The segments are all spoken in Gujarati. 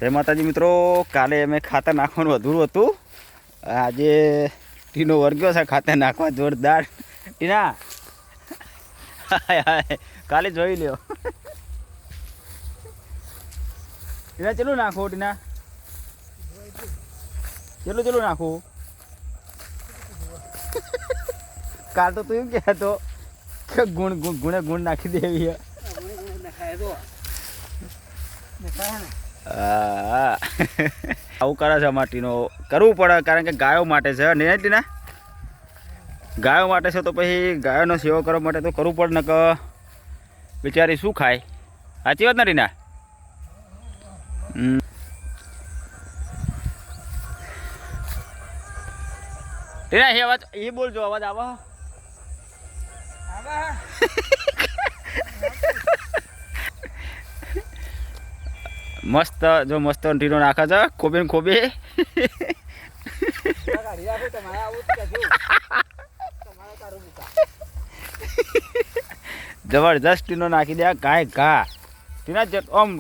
જય માતાજી મિત્રો, કાલે અમે ખાતર નાખવાનું અધૂરું હતું. આજે ટીનો વર્ગ્યો છે ખાતર નાખવા જોરદાર. ટીના કાલે જોઈ લ્યો. ટીના ચેલું નાખો? ટીના ચેલું નાખું? કાલ તો તું એમ કહેતો કે ગુણ નાખી દેવી. આવું કરે છે માટીનો કરવું પડે, કારણ કે ગાયો માટે છે ને ટીના, ગાયો માટે છે તો પછી ગાયોનો સેવા કરવા માટે તો કરવું પડે ને. કે બિચારી શું ખાય? સાચી વાત નથી ના? ટીના એ અવાજ એ બોલજો, અવાજ આવા મસ્ત. જો મસ્ત ટીનો નાખે છે ખોબી ખોબી. જબરજસ્ત ટીનો નાખી દે ગાય ઘા. ટીના આમ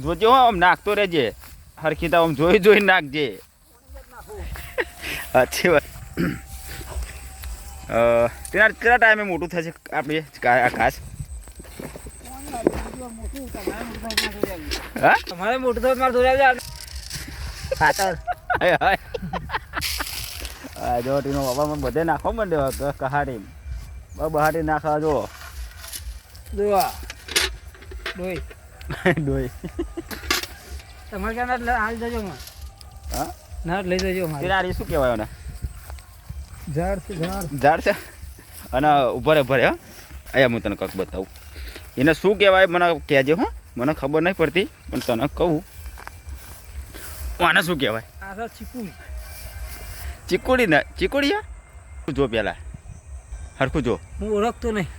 જોજે હો, આમ નાખતો રહેજે હરખી. આમ જોઈ નાખજે. અચ્છી વાત. ટીના કેટલા ટાઈમે મોટું થશે આપણે આ ઘાસ? તમારે મોટું તો મારે દોરાવજો ખાતર. જો ટીનો બાબા મને બધે નાખવા માંડ્યો કહાડી બહાટી નાખવા. જો દોવા ડોઈ ડોઈ તમારે ક્યાં હાલ જજો માં. હા ના લઈ જજો મારે. ટીના શું કહેવાય ને? ઝાડ છે, ઝાડ છે. અને ઉભરે ભરે. હા અહીંયા હું તને કંઈક બતાવું. એને શું કહેવાય મને કહેજે. હો મને ખબર નહીં પડતી પણ તને કહું. આને શું કહેવાય? આ તો ચીકુડી. ચીકુડી ને? ચીકુડી જો પેલા હરખું જો. હું ઓળખતો નહીં.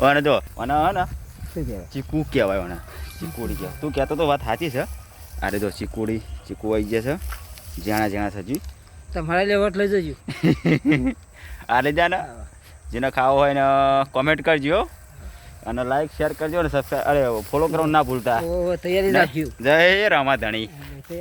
અને જો અને ને શું કહેવાય? ચીકુ કહેવાય. અને ચીકુડી કહેવાય. તું કહેતો તો વાત સાચી છે. અરે જો ચીકુડી ચીકુ આવી જશે. જાણા થજી. તમારે લેવટ લઈ જજો. આ લઈ જા ને. જેને ખાવો હોય ને કોમેન્ટ કરજો અને લાઈક શેર કરજો ને સબસ્ક્રાઈબ અરે ફોલો કરવાનું ના ભૂલતા. તૈયારી રાખજો. જય રામાધણી.